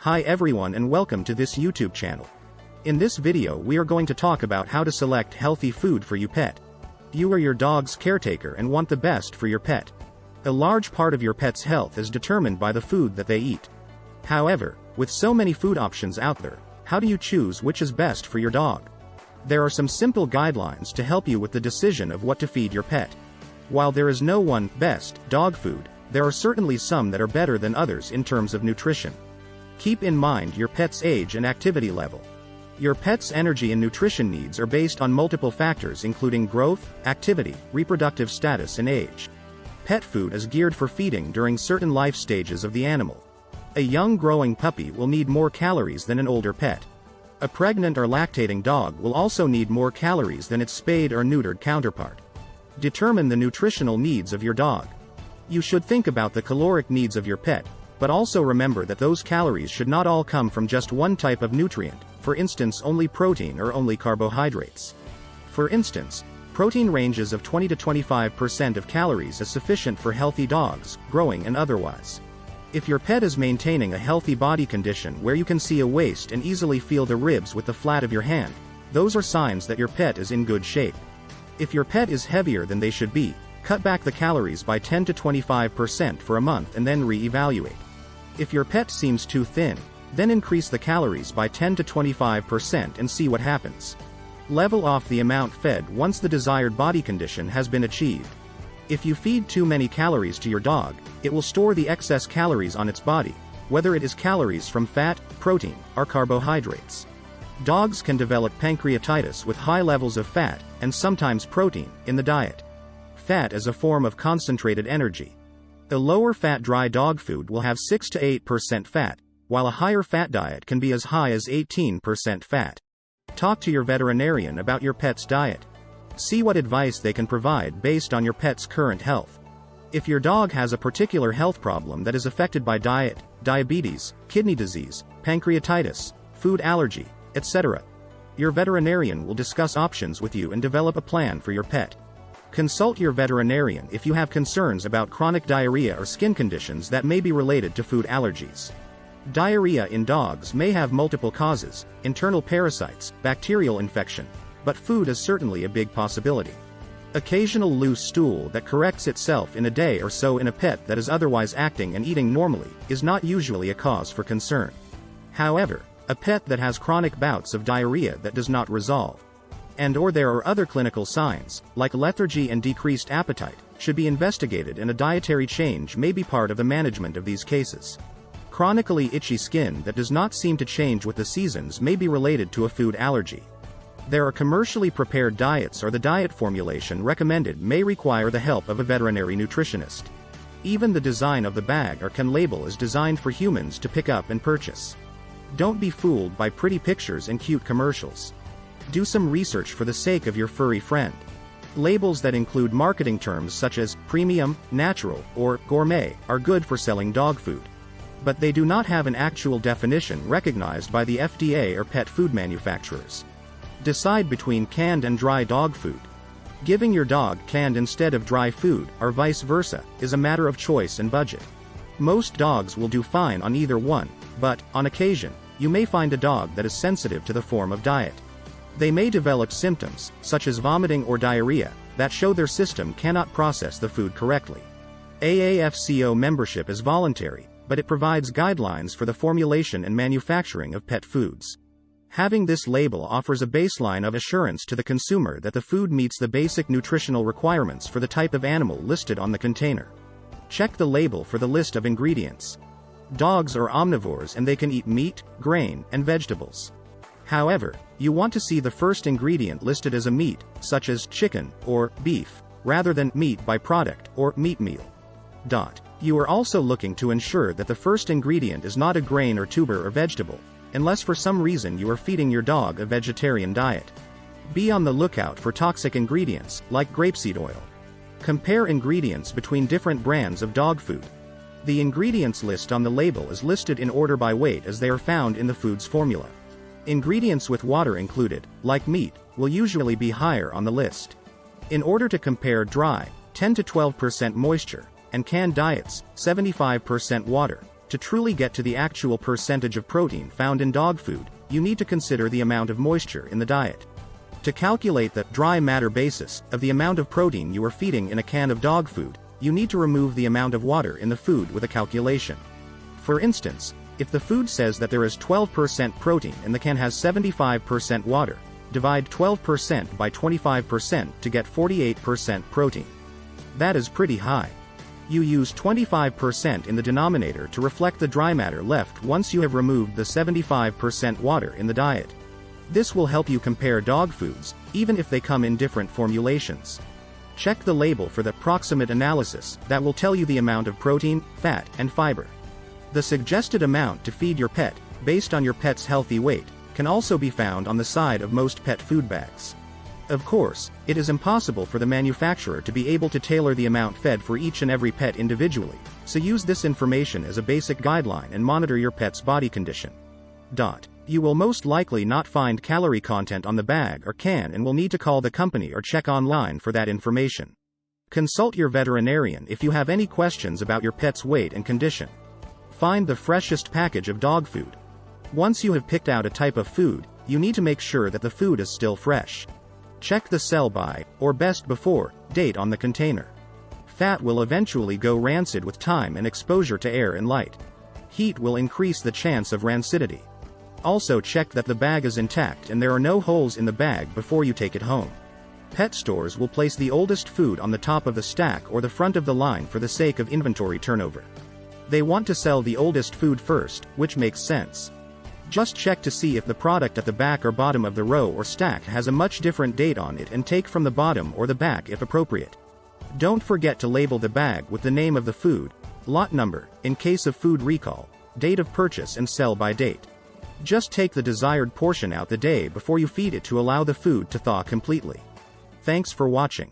Hi everyone and welcome to this YouTube channel. In this video we are going to talk about how to select healthy food for your pet. You are your dog's caretaker and want the best for your pet. A large part of your pet's health is determined by the food that they eat. However, with so many food options out there, how do you choose which is best for your dog? There are some simple guidelines to help you with the decision of what to feed your pet. While there is no one best dog food, there are certainly some that are better than others in terms of nutrition. Keep in mind your pet's age and activity level. Your pet's energy and nutrition needs are based on multiple factors including growth, activity, reproductive status and age. Pet food is geared for feeding during certain life stages of the animal. A young growing puppy will need more calories than an older pet. A pregnant or lactating dog will also need more calories than its spayed or neutered counterpart. Determine the nutritional needs of your dog. You should think about the caloric needs of your pet, but also remember that those calories should not all come from just one type of nutrient, for instance only protein or only carbohydrates. For instance, protein ranges of 20 to 25% of calories is sufficient for healthy dogs, growing and otherwise. If your pet is maintaining a healthy body condition where you can see a waist and easily feel the ribs with the flat of your hand, those are signs that your pet is in good shape. If your pet is heavier than they should be, cut back the calories by 10 to 25% for a month and then re-evaluate. If your pet seems too thin, then increase the calories by 10 to 25% and see what happens. Level off the amount fed once the desired body condition has been achieved. If you feed too many calories to your dog, it will store the excess calories on its body, whether it is calories from fat, protein, or carbohydrates. Dogs can develop pancreatitis with high levels of fat, and sometimes protein, in the diet. Fat is a form of concentrated energy. A lower fat dry dog food will have 6 to 8% fat, while a higher fat diet can be as high as 18% fat. Talk to your veterinarian about your pet's diet. See what advice they can provide based on your pet's current health. If your dog has a particular health problem that is affected by diet, diabetes, kidney disease, pancreatitis, food allergy, etc., your veterinarian will discuss options with you and develop a plan for your pet. Consult your veterinarian if you have concerns about chronic diarrhea or skin conditions that may be related to food allergies. Diarrhea in dogs may have multiple causes, internal parasites, bacterial infection, but food is certainly a big possibility. Occasional loose stool that corrects itself in a day or so in a pet that is otherwise acting and eating normally is not usually a cause for concern. However, a pet that has chronic bouts of diarrhea that does not resolve, and/or there are other clinical signs, like lethargy and decreased appetite, should be investigated and a dietary change may be part of the management of these cases. Chronically itchy skin that does not seem to change with the seasons may be related to a food allergy. There are commercially prepared diets or the diet formulation recommended may require the help of a veterinary nutritionist. Even the design of the bag or can label is designed for humans to pick up and purchase. Don't be fooled by pretty pictures and cute commercials. Do some research for the sake of your furry friend. Labels that include marketing terms such as premium, natural, or gourmet are good for selling dog food. But they do not have an actual definition recognized by the FDA or pet food manufacturers. Decide between canned and dry dog food. Giving your dog canned instead of dry food, or vice versa, is a matter of choice and budget. Most dogs will do fine on either one, but, on occasion, you may find a dog that is sensitive to the form of diet. They may develop symptoms, such as vomiting or diarrhea, that show their system cannot process the food correctly. AAFCO membership is voluntary, but it provides guidelines for the formulation and manufacturing of pet foods. Having this label offers a baseline of assurance to the consumer that the food meets the basic nutritional requirements for the type of animal listed on the container. Check the label for the list of ingredients. Dogs are omnivores and they can eat meat, grain, and vegetables. However, you want to see the first ingredient listed as a meat, such as chicken, or beef, rather than meat by product, or meat meal. You are also looking to ensure that the first ingredient is not a grain or tuber or vegetable, unless for some reason you are feeding your dog a vegetarian diet. Be on the lookout for toxic ingredients, like grapeseed oil. Compare ingredients between different brands of dog food. The ingredients list on the label is listed in order by weight as they are found in the food's formula. Ingredients with water included, like meat, will usually be higher on the list. In order to compare dry, 10 to 12% moisture, and canned diets, 75% water, To truly get to the actual percentage of protein found in dog food, you need to consider the amount of moisture in the diet. To calculate the dry matter basis of the amount of protein you are feeding in a can of dog food, you need to remove the amount of water in the food with a calculation. For instance, if the food says that there is 12% protein and the can has 75% water, divide 12% by 25% to get 48% protein. That is pretty high. You use 25% in the denominator to reflect the dry matter left once you have removed the 75% water in the diet. This will help you compare dog foods, even if they come in different formulations. Check the label for the approximate analysis that will tell you the amount of protein, fat, and fiber. The suggested amount to feed your pet, based on your pet's healthy weight, can also be found on the side of most pet food bags. Of course, it is impossible for the manufacturer to be able to tailor the amount fed for each and every pet individually, so use this information as a basic guideline and monitor your pet's body condition. You will most likely not find calorie content on the bag or can and will need to call the company or check online for that information. Consult your veterinarian if you have any questions about your pet's weight and condition. Find the freshest package of dog food. Once you have picked out a type of food, you need to make sure that the food is still fresh. Check the sell-by, or best before, date on the container. Fat will eventually go rancid with time and exposure to air and light. Heat will increase the chance of rancidity. Also check that the bag is intact and there are no holes in the bag before you take it home. Pet stores will place the oldest food on the top of the stack or the front of the line for the sake of inventory turnover. They want to sell the oldest food first, which makes sense. Just check to see if the product at the back or bottom of the row or stack has a much different date on it and take from the bottom or the back if appropriate. Don't forget to label the bag with the name of the food, lot number, in case of food recall, date of purchase and sell-by date. Just take the desired portion out the day before you feed it to allow the food to thaw completely. Thanks for watching.